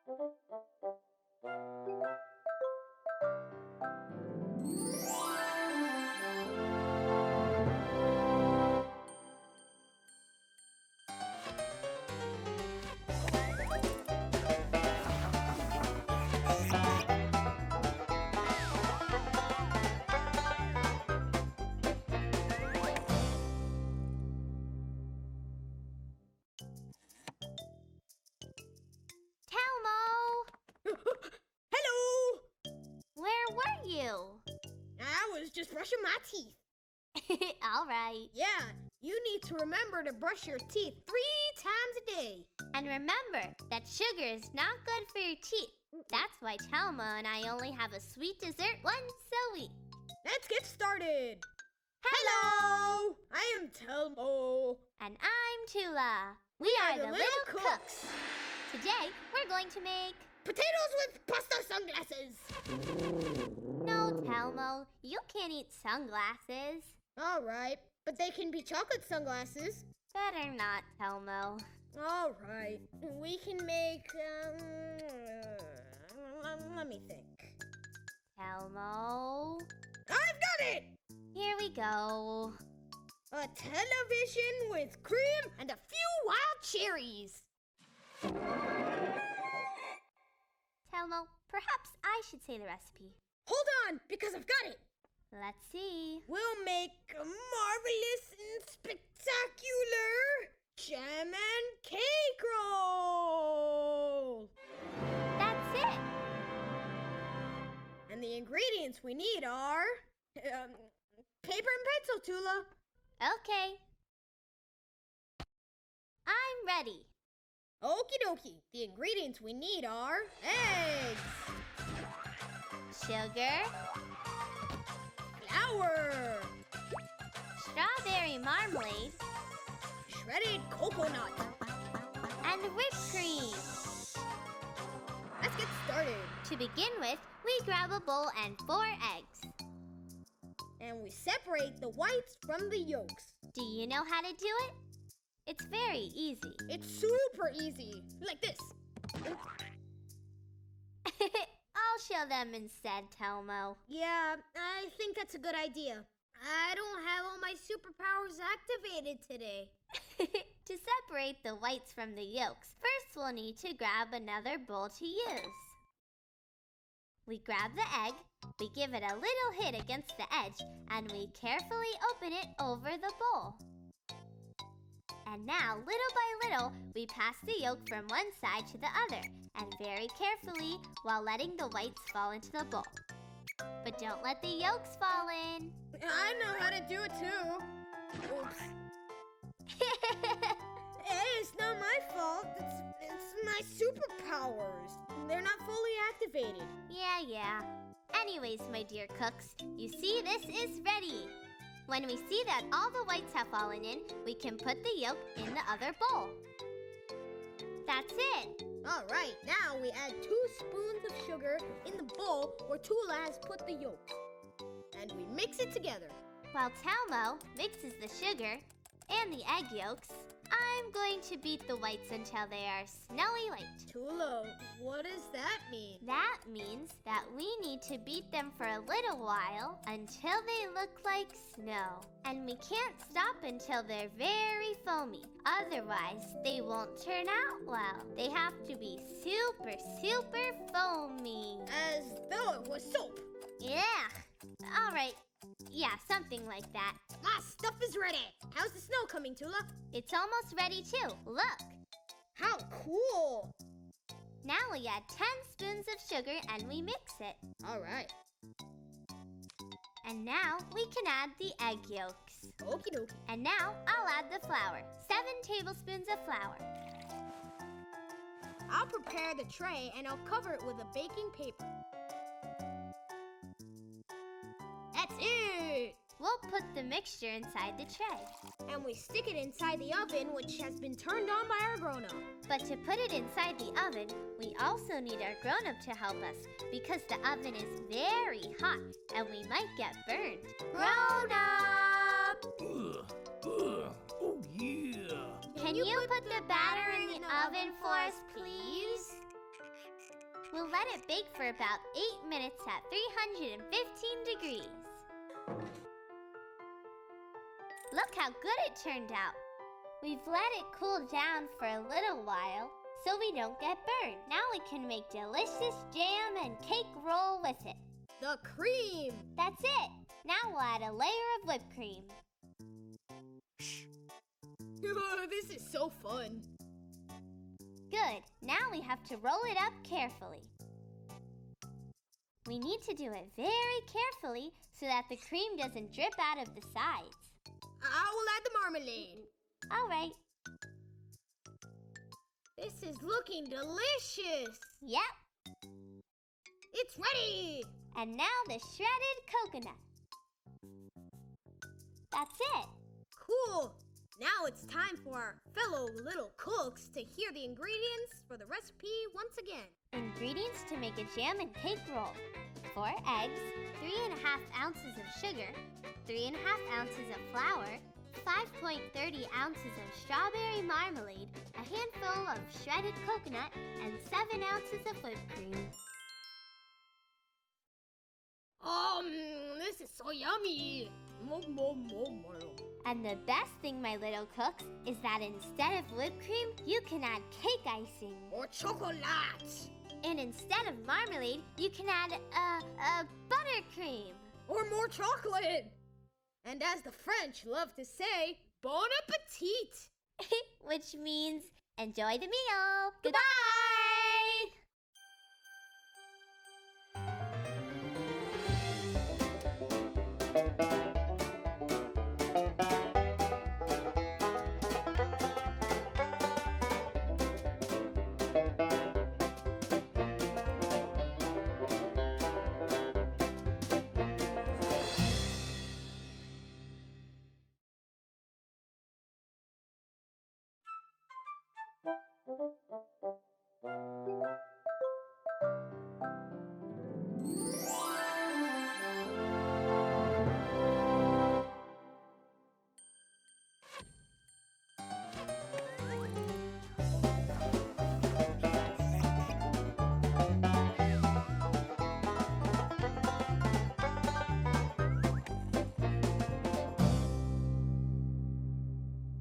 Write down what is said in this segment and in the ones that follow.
Telmo! Hello! Where were you? I was just brushing my teeth. All right. Yeah, you need to remember to brush your teeth 3 times a day. And remember that sugar is not good for your teeth. That's why Telmo and I only have a sweet dessert once a week. Let's get started. Hello! I am Telmo. And I'm Tula. We are the little cooks. Today, we're going to make... Potatoes with pasta sunglasses. No, Telmo, you can't eat sunglasses. All right, but they can be chocolate sunglasses. Better not, Telmo. All right, we can make, let me think. Telmo... I've got it! Here we go. A television with cream and a few wild cherries. Telmo, perhaps I should say the recipe. Hold on, because I've got it. Let's see. We'll make a marvelous and spectacular jam and cake roll. That's it. And the ingredients we need are paper and pencil, Tula. Okay. I'm ready. Okie dokie. The ingredients we need are eggs, Sugar, flour, strawberry marmalade, shredded coconut, and whipped cream. Let's get started. To begin with, we grab a bowl and 4 eggs. And we separate the whites from the yolks. Do you know how to do it? It's very easy. It's super easy. Like this. I'll show them instead, Telmo. Yeah, I think that's a good idea. I don't have all my superpowers activated today. To separate the whites from the yolks, first we'll need to grab another bowl to use. We grab the egg, we give it a little hit against the edge, and we carefully open it over the bowl. And now, little by little, we pass the yolk from one side to the other, and very carefully, while letting the whites fall into the bowl. But don't let the yolks fall in. I know how to do it too. Oops. Hey, it's not my fault. It's my superpowers. They're not fully activated. Yeah. Anyways, my dear cooks, you see this is ready. When we see that all the whites have fallen in, we can put the yolk in the other bowl. That's it. All right, now we add 2 spoons of sugar in the bowl where Tula has put the yolks. And we mix it together. While Telmo mixes the sugar and the egg yolks, I'm going to beat the whites until they are snowy white. Tula, what does that mean? That means that we need to beat them for a little while until they look like snow. And we can't stop until they're very foamy. Otherwise, they won't turn out well. They have to be super, super foamy. As though it was soap. Yeah. All right. Yeah, something like that. My stuff is ready. How's the snow coming, Tula? It's almost ready too. Look. How cool. Now we add 10 spoons of sugar and we mix it. All right. And now we can add the egg yolks. Okie dokie. And now I'll add the flour. 7 tablespoons of flour. I'll prepare the tray and I'll cover it with a baking paper. That's it! We'll put the mixture inside the tray. And we stick it inside the oven, which has been turned on by our grown-up. But to put it inside the oven, we also need our grown-up to help us because the oven is very hot and we might get burned. Grown-up! Oh, yeah. Can you put the batter in the oven for us, please? We'll let it bake for about 8 minutes at 315 degrees. Look how good it turned out. We've let it cool down for a little while so we don't get burned. Now we can make delicious jam and cake roll with it. The cream! That's it. Now we'll add a layer of whipped cream. This is so fun. Good. Now we have to roll it up carefully. We need to do it very carefully so that the cream doesn't drip out of the sides. I will add the marmalade. All right. This is looking delicious. Yep. It's ready. And now the shredded coconut. That's it. Cool. Now it's time for our fellow little cooks to hear the ingredients for the recipe once again. Ingredients to make a jam and cake roll: 4 eggs, 3½ ounces of sugar, 3½ ounces of flour, 5.30 ounces of strawberry marmalade, a handful of shredded coconut, and 7 ounces of whipped cream. This is so yummy. And the best thing, my little cooks, is that instead of whipped cream, you can add cake icing. Or chocolate. And instead of marmalade, you can add buttercream. Or more chocolate. And as the French love to say, bon appetit. Which means enjoy the meal. Goodbye!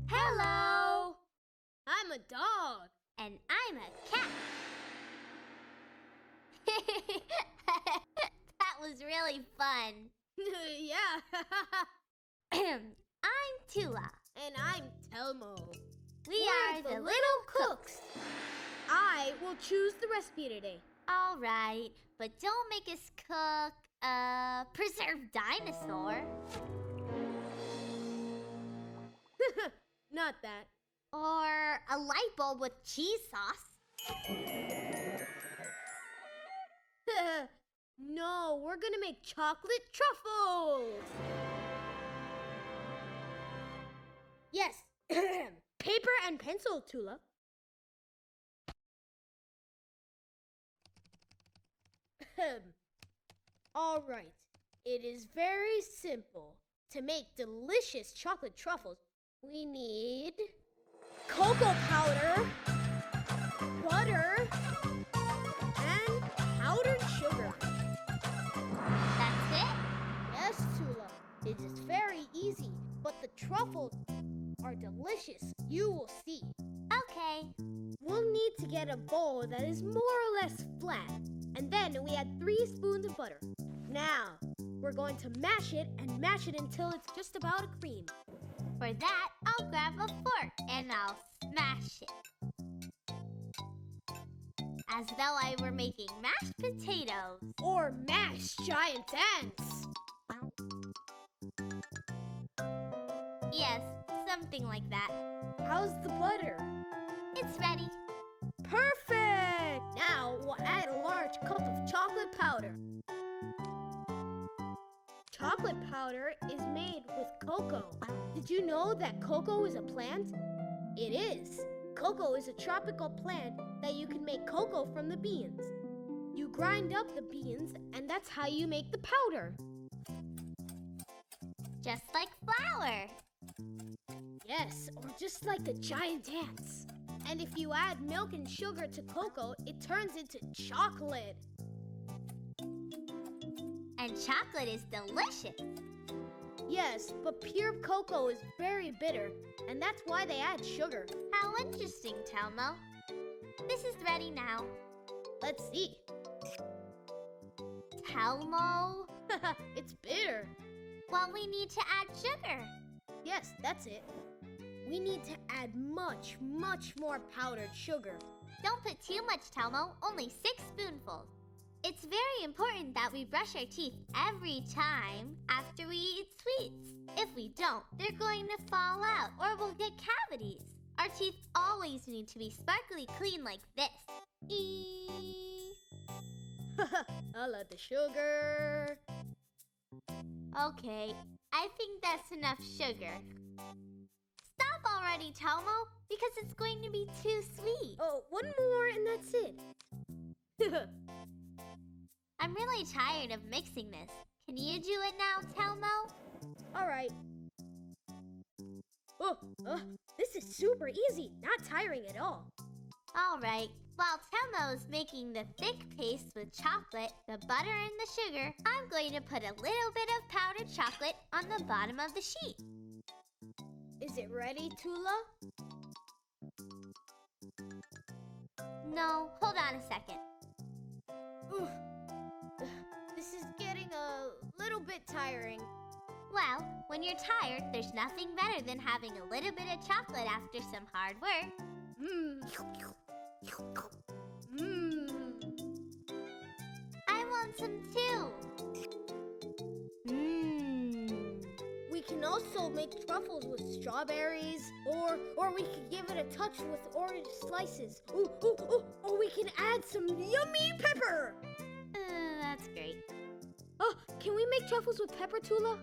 Hello! I'm a dog. And I'm a cat. That was really fun. Yeah. I'm Tula. And I'm Telmo. We are the little cooks. I will choose the recipe today. All right, but don't make us cook a preserved dinosaur. Not that. Or a light bulb with cheese sauce. No, we're gonna make chocolate truffles. Yes. Paper and pencil, Tula. All right. It is very simple. To make delicious chocolate truffles, we need cocoa powder, butter, and powdered sugar. That's it? Yes, Tula. It is very easy, but the truffles are delicious. You will see. Okay. We'll need to get a bowl that is more or less flat, and then we add 3 spoons of butter. Now, we're going to mash it until it's just about a cream. For that, I'll grab a fork and I'll smash it. As though I were making mashed potatoes. Or mashed giant ants. Yes, something like that. How's the butter? It's ready. Perfect! Now we'll add a large cup of chocolate powder. Chocolate powder is made with cocoa. Did you know that cocoa is a plant? It is. Cocoa is a tropical plant that you can make cocoa from the beans. You grind up the beans, and that's how you make the powder. Just like flour. Yes, or just like the giant ants. And if you add milk and sugar to cocoa, it turns into chocolate. And chocolate is delicious. Yes, but pure cocoa is very bitter, and that's why they add sugar. How interesting, Telmo. This is ready now. Let's see. Telmo? It's bitter. Well, we need to add sugar. Yes, that's it. We need to add much, much more powdered sugar. Don't put too much, Telmo. Only 6 spoonfuls. It's very important that we brush our teeth every time after we eat sweets. If we don't, they're going to fall out or we'll get cavities. Our teeth always need to be sparkly clean like this. I love the sugar. Okay, I think that's enough sugar. Stop already, Telmo, because it's going to be too sweet. Oh, one more and that's it. I'm really tired of mixing this. Can you do it now, Telmo? All right. Oh, this is super easy, not tiring at all. All right. While Telmo's making the thick paste with chocolate, the butter, and the sugar, I'm going to put a little bit of powdered chocolate on the bottom of the sheet. Is it ready, Tula? No, hold on a second. Oof. This is getting a little bit tiring. Well, when you're tired, there's nothing better than having a little bit of chocolate after some hard work. I want some too. We can also make truffles with strawberries, or we could give it a touch with orange slices. Ooh, or we can add some yummy pepper. That's great. Oh, can we make truffles with pepper, Tula?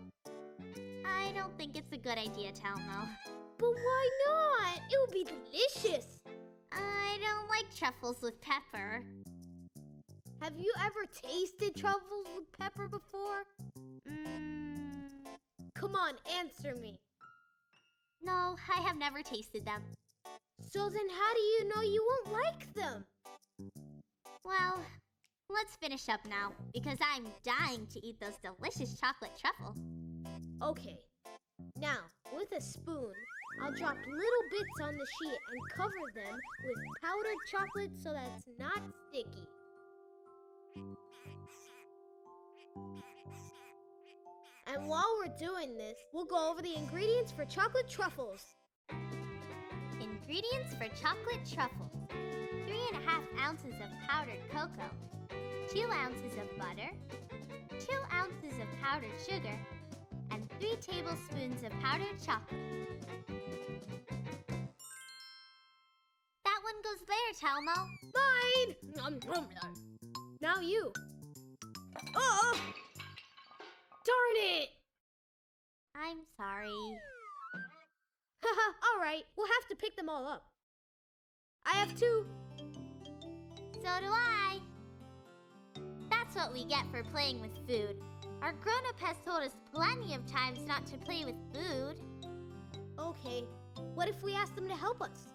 I don't think it's a good idea, Telmo. But why not? It would be delicious. I don't like truffles with pepper. Have you ever tasted truffles with pepper before? Come on, answer me. No, I have never tasted them. So then how do you know you won't like them? Well, let's finish up now, because I'm dying to eat those delicious chocolate truffles. Okay. Now, with a spoon, I'll drop little bits on the sheet and cover them with powdered chocolate so that it's not sticky. And while we're doing this, we'll go over the ingredients for chocolate truffles. Ingredients for chocolate truffles. 3.5 ounces of powdered cocoa, 2 ounces of butter, 2 ounces of powdered sugar, and 3 tablespoons of powdered chocolate. That one goes there, Telmo. Mine! Now you. Oh! Darn it! I'm sorry. Haha, all right. We'll have to pick them all up. I have 2. So do I. That's what we get for playing with food. Our grown-up has told us plenty of times not to play with food. Okay. What if we ask them to help us?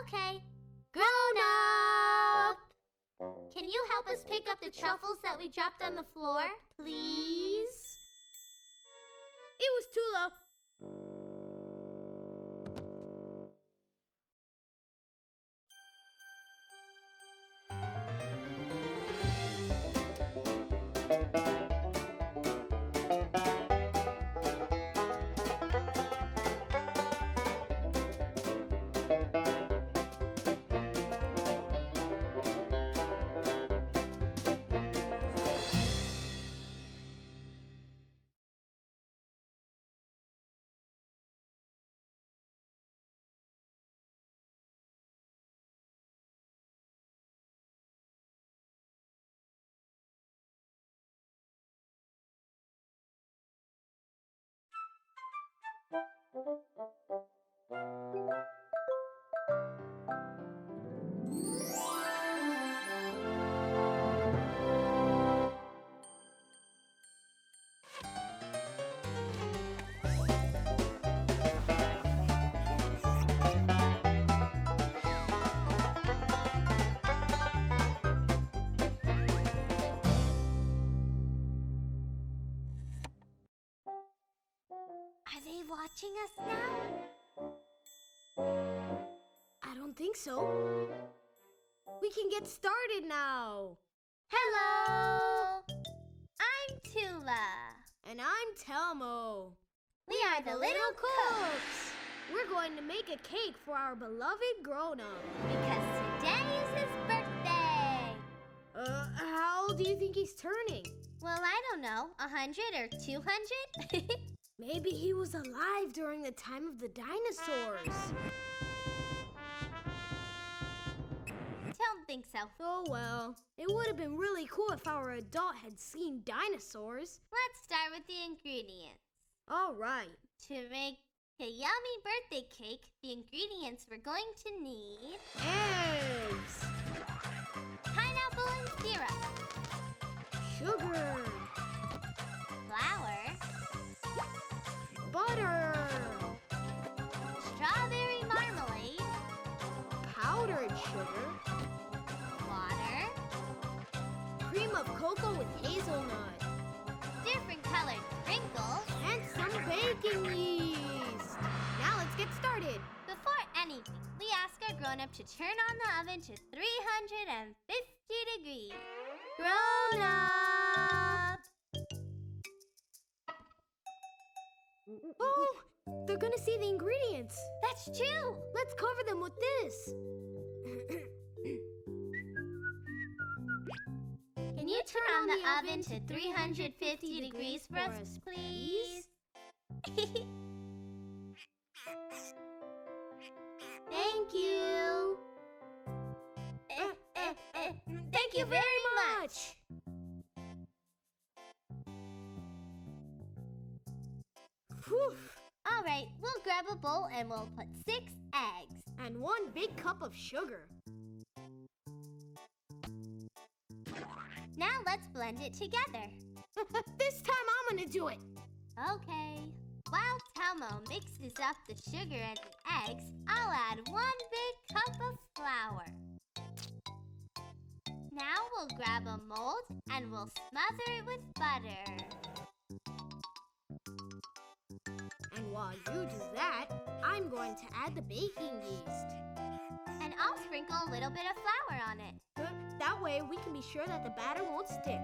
Okay. Grown-up! Can you help us pick up the truffles that we dropped on the floor, please? It was Tula. they watching us now? I don't think so. We can get started now. Hello! I'm Tula. And I'm Telmo. We are the Little Cooks. We're going to make a cake for our beloved grown-up. Because today is his birthday. How old do you think he's turning? Well, I don't know. 100 or 200? Maybe he was alive during the time of the dinosaurs. Don't think so. Oh well, it would have been really cool if our adult had seen dinosaurs. Let's start with the ingredients. All right. To make a yummy birthday cake, the ingredients we're going to need: Eggs, pineapple and syrup, sugar, flour, butter, strawberry marmalade, powdered sugar, water, cream of cocoa with hazelnut, different colored sprinkles, and some baking yeast. Now let's get started. Before anything, we ask our grown-up to turn on the oven to 350 degrees. Grown-up! Oh, they're gonna see the ingredients. That's true! Let's cover them with this. Can you turn on the oven to 350 degrees for us, please? Thank you! Thank you very much! Whew. All right, we'll grab a bowl and we'll put 6 eggs. And 1 big cup of sugar. Now let's blend it together. This time I'm gonna do it. Okay. While Telmo mixes up the sugar and the eggs, I'll add 1 big cup of flour. Now we'll grab a mold and we'll smother it with butter. And while you do that, I'm going to add the baking yeast. And I'll sprinkle a little bit of flour on it. That way we can be sure that the batter won't stick.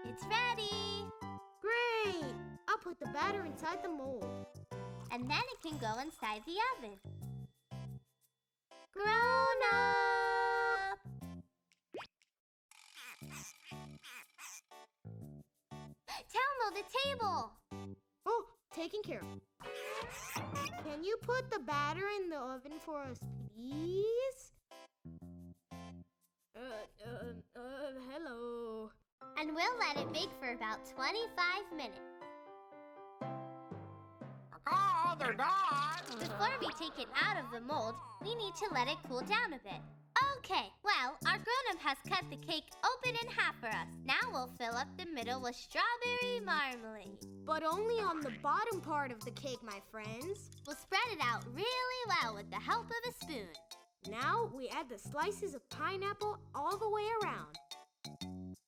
It's ready! Great! I'll put the batter inside the mold. And then it can go inside the oven. Grown up! Telmo, the table! Oh, taken care of. Can you put the batter in the oven for us, please? Hello. And we'll let it bake for about 25 minutes. Oh, they're done. Before we take it out of the mold, we need to let it cool down a bit. Okay, well, our grown-up has cut the cake open in half for us. Now we'll fill up the middle with strawberry marmalade. But only on the bottom part of the cake, my friends. We'll spread it out really well with the help of a spoon. Now we add the slices of pineapple all the way around.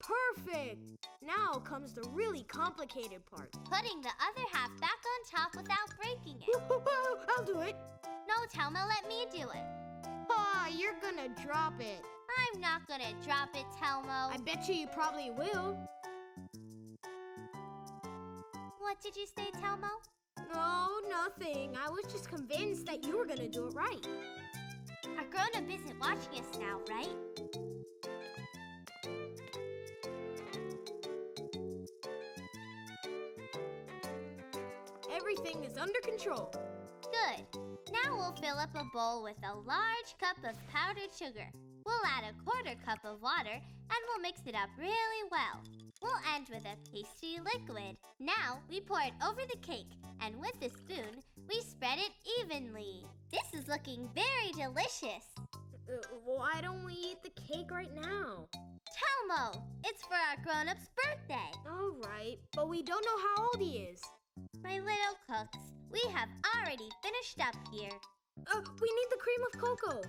Perfect! Now comes the really complicated part. Putting the other half back on top without breaking it. I'll do it. No, Telmo, let me do it. Ah, you're gonna drop it. I'm not gonna drop it, Telmo. I bet you probably will. What did you say, Telmo? No, nothing. I was just convinced that you were gonna do it right. Our grown-up isn't watching us now, right? Everything is under control. Good. Now we'll fill up a bowl with a large cup of powdered sugar. We'll add a 1/4 cup of water and we'll mix it up really well. We'll end with a pasty liquid. Now we pour it over the cake and with a spoon, we spread it evenly. This is looking very delicious. Why don't we eat the cake right now? Telmo, it's for our grown-up's birthday. All right, but we don't know how old he is. My little cooks, we have already finished up here. We need the cream of cocoa.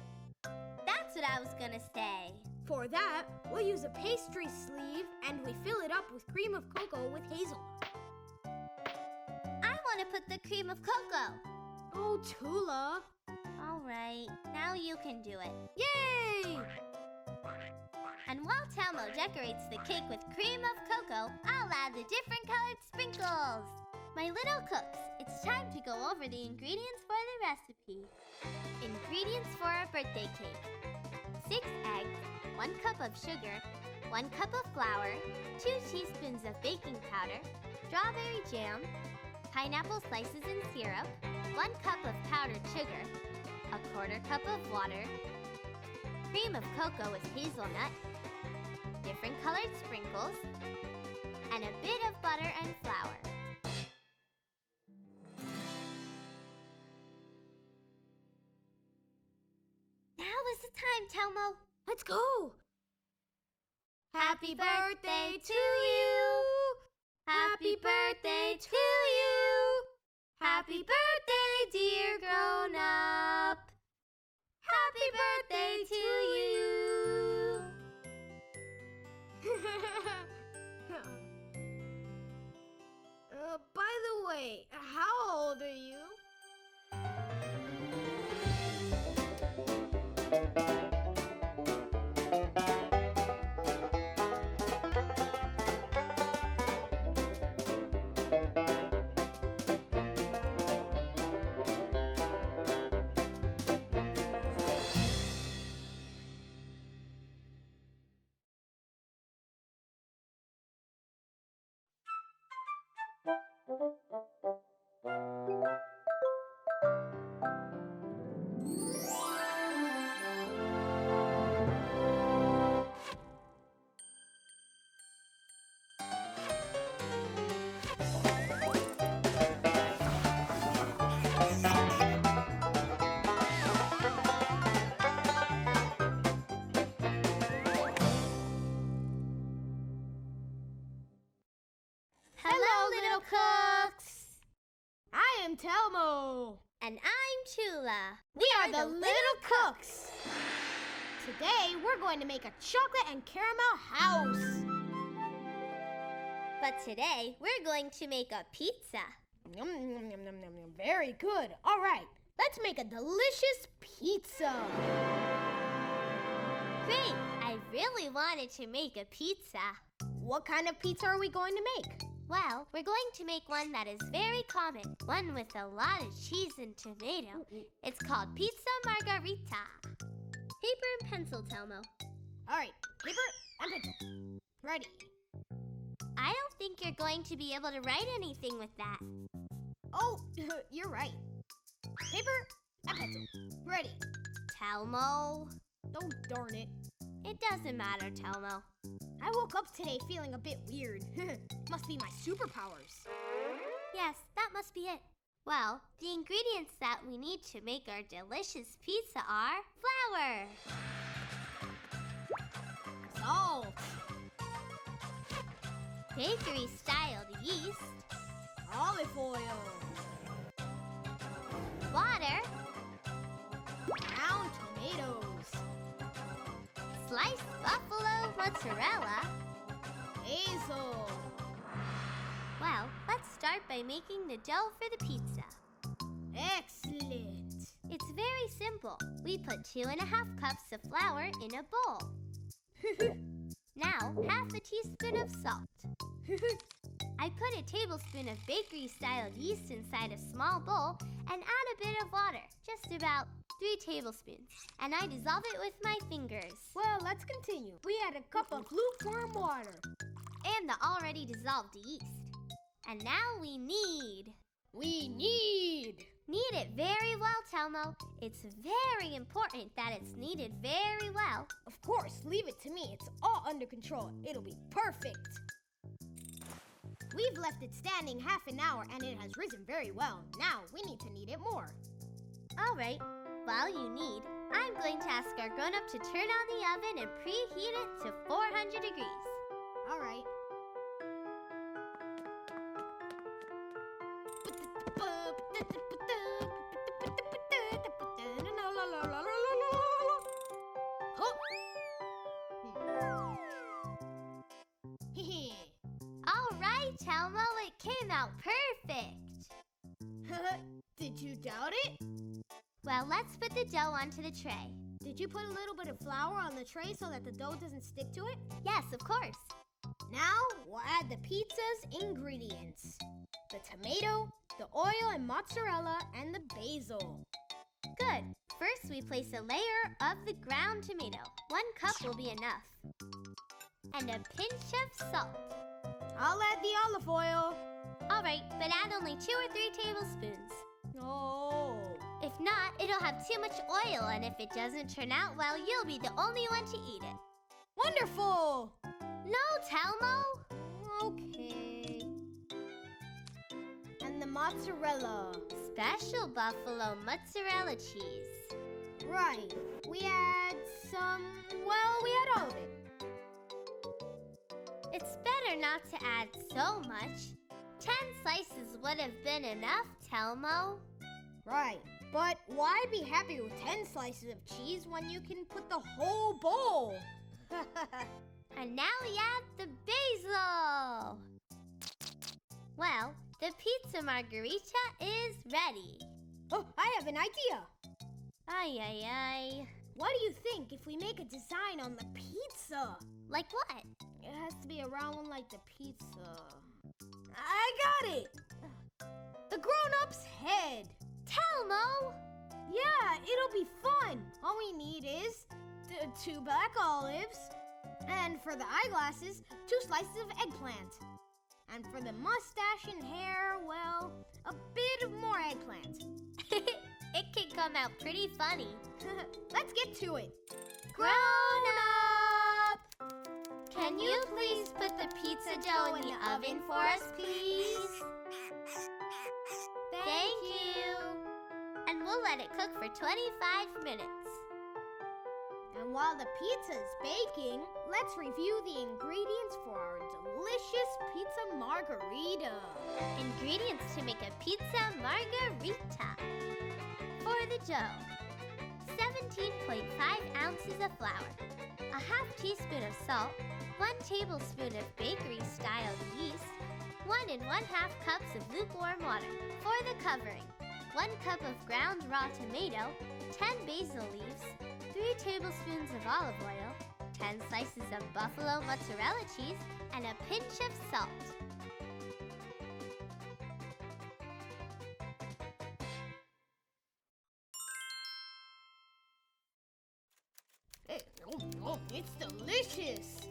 That's what I was gonna say. For that, we'll use a pastry sleeve and we fill it up with cream of cocoa with hazelnut. I want put the cream of cocoa. Oh, Tula. All right, now you can do it. Yay! And while Telmo decorates the cake with cream of cocoa, I'll add the different colored sprinkles. My little cooks, it's time to go over the ingredients for the recipe. Ingredients for a birthday cake. 6 eggs, 1 cup of sugar, 1 cup of flour, 2 teaspoons of baking powder, strawberry jam, pineapple slices and syrup, 1 cup of powdered sugar, 1/4 cup of water, cream of cocoa with hazelnut, different colored sprinkles, and a bit of butter and flour. Now is the time, Telmo. Let's go! Happy birthday to you! Happy birthday to you! Happy birthday, dear grown-up! Happy birthday to you! By the way, how old are you? Hello, little cooks! I am Telmo. And I'm Tula. We are the Little Cooks. Today, we're going to make a chocolate and caramel house. But today, we're going to make a pizza. Yum, yum, yum, yum, yum, yum. Very good. All right, let's make a delicious pizza. Great! I really wanted to make a pizza. What kind of pizza are we going to make? Well, we're going to make one that is very common, one with a lot of cheese and tomato. It's called Pizza Margarita. Paper and pencil, Telmo. All right, paper and pencil. Ready. I don't think you're going to be able to write anything with that. Oh, you're right. Paper and pencil. Ready. Telmo. Oh, darn it. It doesn't matter, Telmo. I woke up today feeling a bit weird. Must be my superpowers. Yes, that must be it. Well, the ingredients that we need to make our delicious pizza are flour, Salt, bakery-styled yeast, olive oil, water, ground tomatoes, sliced buffalo mozzarella. basil. Well, let's start by making the dough for the pizza. Excellent. It's very simple. We put 2.5 cups of flour in a bowl. Now, half a teaspoon of salt. I put a tablespoon of bakery-styled yeast inside a small bowl and add a bit of water, just about 3 tablespoons. And I dissolve it with my fingers. Well, let's continue. We add a cup of lukewarm water. And the already dissolved yeast. And now we knead. Knead it very well, Telmo. It's very important that it's kneaded very well. Of course, leave it to me. It's all under control. It'll be perfect. We've left it standing half an hour and it has risen very well. Now we need to knead it more. All right, while you knead, I'm going to ask our grown-up to turn on the oven and preheat it to 400 degrees. All right. All right, Telmo, it came out perfect. Did you doubt it? Well, let's put the dough onto the tray. Did you put a little bit of flour on the tray so that the dough doesn't stick to it? Yes, of course. Now, we'll add the pizza's ingredients. The tomato, the oil and mozzarella, and the basil. Good. First, we place a layer of the ground tomato. 1 cup will be enough. And a pinch of salt. I'll add the olive oil. All right, but add only 2 or 3 tablespoons. Oh. If not, it'll have too much oil, and if it doesn't turn out well, you'll be the only one to eat it. Wonderful! No, Telmo! Okay. And the mozzarella. Special buffalo mozzarella cheese. Right. We add we add all of it. It's better not to add so much. 10 slices would have been enough, Telmo. Right. But why be happy with 10 slices of cheese when you can put the whole bowl? And now we add the basil. Well, the pizza margarita is ready. Oh, I have an idea. Ay, ay, ay. What do you think if we make a design on the pizza? Like what? It has to be a round one like the pizza. I got it! The grown-up's head. Telmo! Yeah, it'll be fun. All we need is 2 black olives. And for the eyeglasses, 2 slices of eggplant. And for the mustache and hair, well, a bit of more eggplant. It can come out pretty funny. Let's get to it. Grown up! Can you please put the pizza dough in the oven for us, please? Thank you. And we'll let it cook for 25 minutes. And while the pizza is baking, let's review the ingredients for our delicious pizza margarita. Ingredients to make a pizza margarita. For the dough, 17.5 ounces of flour, a half teaspoon of salt, 1 tablespoon of bakery-style yeast, 1 1/2 cups of lukewarm water. For the covering, 1 cup of ground raw tomato, 10 basil leaves, 3 tablespoons of olive oil, 10 slices of buffalo mozzarella cheese, and a pinch of salt. It's delicious.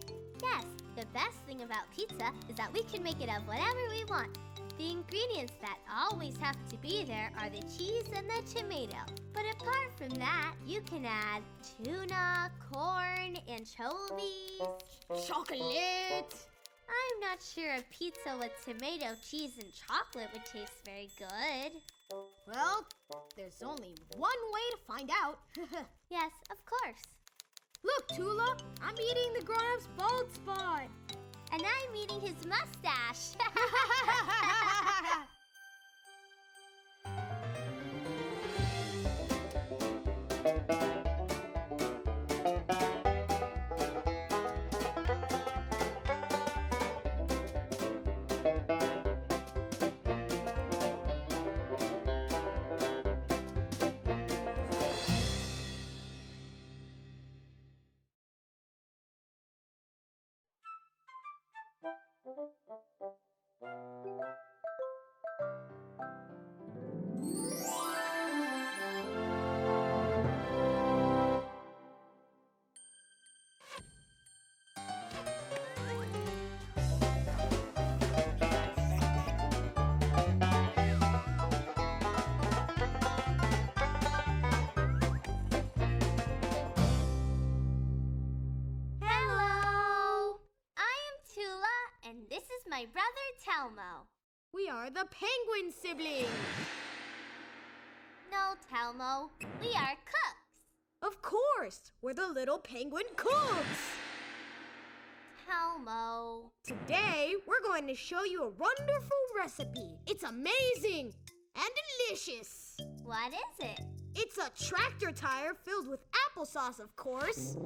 Yes, the best thing about pizza is that we can make it of whatever we want. The ingredients that always have to be there are the cheese and the tomato. But apart from that, you can add tuna, corn, anchovies. Chocolate. I'm not sure a pizza with tomato, cheese, and chocolate would taste very good. Well, there's only one way to find out. Yes, of course. Look, Tula, I'm eating the grown-up's bald spot. And I'm eating his mustache. My brother Telmo. We are the penguin siblings. No, Telmo. We are cooks. Of course. We're the little penguin cooks. Telmo. Today, we're going to show you a wonderful recipe. It's amazing and delicious. What is it? It's a tractor tire filled with applesauce, of course.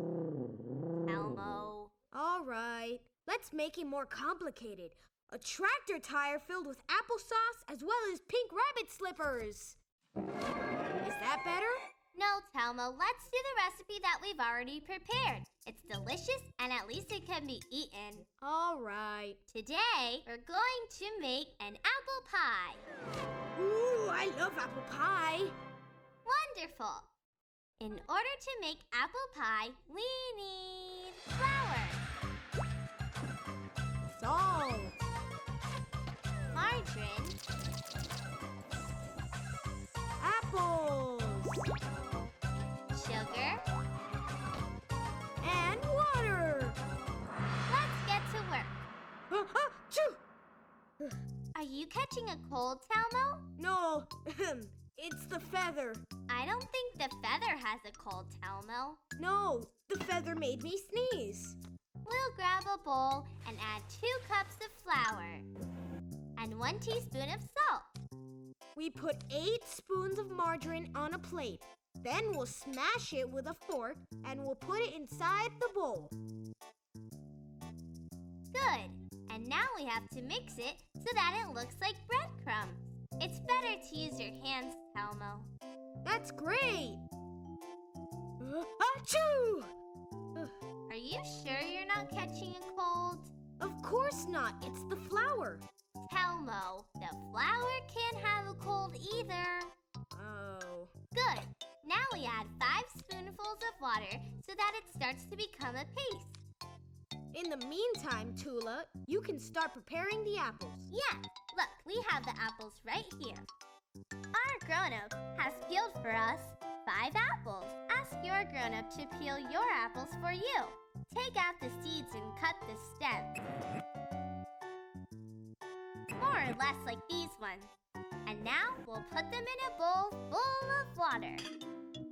Telmo. All right. Let's make it more complicated. A tractor tire filled with applesauce as well as pink rabbit slippers. Is that better? No, Telmo, let's do the recipe that we've already prepared. It's delicious and at least it can be eaten. All right. Today, we're going to make an apple pie. Ooh, I love apple pie. Wonderful. In order to make apple pie, we need flour, Salt, margarine, apples, sugar, and water. Let's get to work. Achoo! Are you catching a cold, Telmo? No, it's the feather. I don't think the feather has a cold, Telmo. No, the feather made me sneeze. We'll grab a bowl and add 2 cups of flour and 1 teaspoon of salt. We put 8 spoons of margarine on a plate. Then we'll smash it with a fork and we'll put it inside the bowl. Good. And now we have to mix it so that it looks like breadcrumbs. It's better to use your hands, Telmo. That's great! Achoo! Are you sure you're not catching a cold? Of course not. It's the flour. Telmo, the flour can't have a cold either. Oh. Good. Now we add 5 spoonfuls of water so that it starts to become a paste. In the meantime, Tula, you can start preparing the apples. Yeah, look, we have the apples right here. Our grown-up has peeled for us 5 apples. Ask your grown-up to peel your apples for you. Take out the seeds and cut the stems. More or less like these ones. And now we'll put them in a bowl full of water.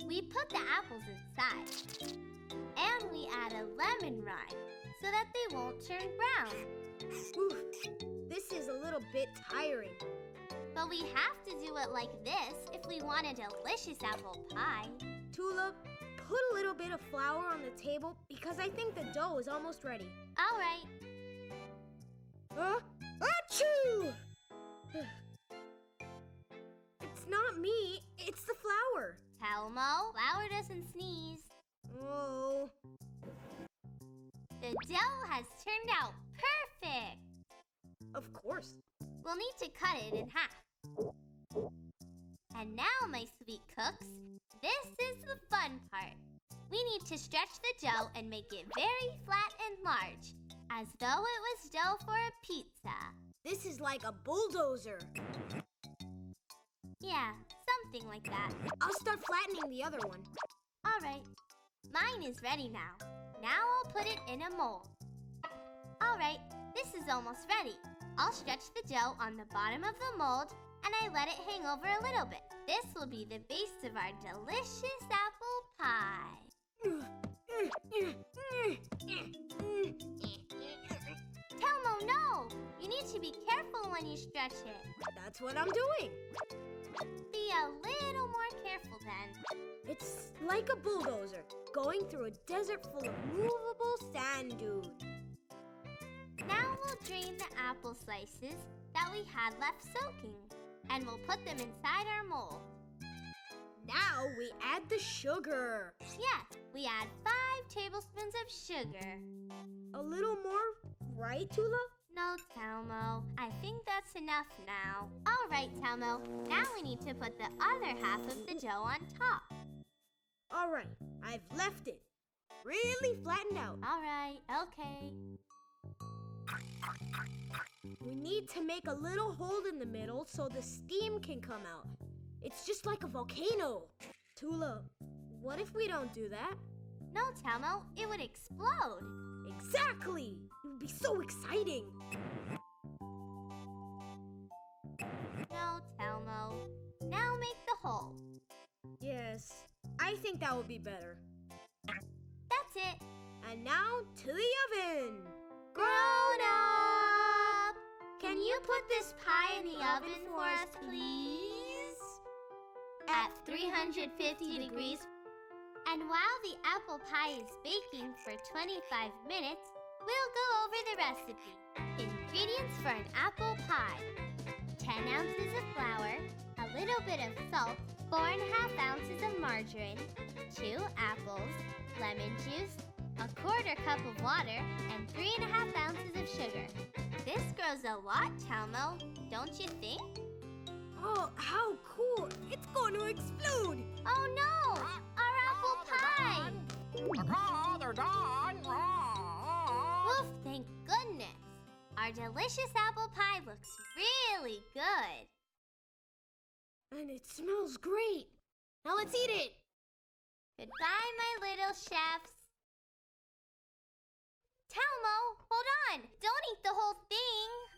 We put the apples inside. And we add a lemon rind so that they won't turn brown. Oof, this is a little bit tiring. But we have to do it like this if we want a delicious apple pie. Tula, put a little bit of flour on the table because I think the dough is almost ready. All right. Achoo! It's not me, it's the flour. Telmo, flour doesn't sneeze. Oh. The dough has turned out perfect. Of course. We'll need to cut it in half. And now, my sweet cooks, this is the fun part. We need to stretch the dough and make it very flat and large, as though it was dough for a pizza. This is like a bulldozer. Yeah, something like that. I'll start flattening the other one. All right. Mine is ready now. Now I'll put it in a mold. All right, this is almost ready. I'll stretch the dough on the bottom of the mold and I let it hang over a little bit. This will be the base of our delicious apple pie. Telmo, no! You need to be careful when you stretch it. That's what I'm doing. Be a little more careful then. It's like a bulldozer going through a desert full of movable sand dunes. Now we'll drain the apple slices that we had left soaking, and we'll put them inside our mold. Now we add the sugar. Yes, we add 5 tablespoons of sugar. A little more, right, Tula? No, Telmo. I think that's enough now. All right, Telmo. Now we need to put the other half of the dough on top. All right, I've left it really flattened out. All right, okay. We need to make a little hole in the middle so the steam can come out. It's just like a volcano. Tula, what if we don't do that? No, Telmo, it would explode. Exactly! It would be so exciting. No, Telmo. Now make the hole. Yes, I think that would be better. That's it. And now to the oven. Grown up! Can you put this pie in the oven for us, please? At 350 degrees. And while the apple pie is baking for 25 minutes, we'll go over the recipe. Ingredients for an apple pie: 10 ounces of flour, a little bit of salt, 4.5 ounces of margarine, 2 apples, lemon juice, a quarter cup of water, and 3.5 ounces of sugar. This grows a lot, Telmo, don't you think? Oh, how cool! It's going to explode! Oh no! Our apple pie! Oh, they're done. Woof, thank goodness! Our delicious apple pie looks really good. And it smells great. Now let's eat it! Goodbye, my little chefs. Telmo, hold on! Don't eat the whole thing!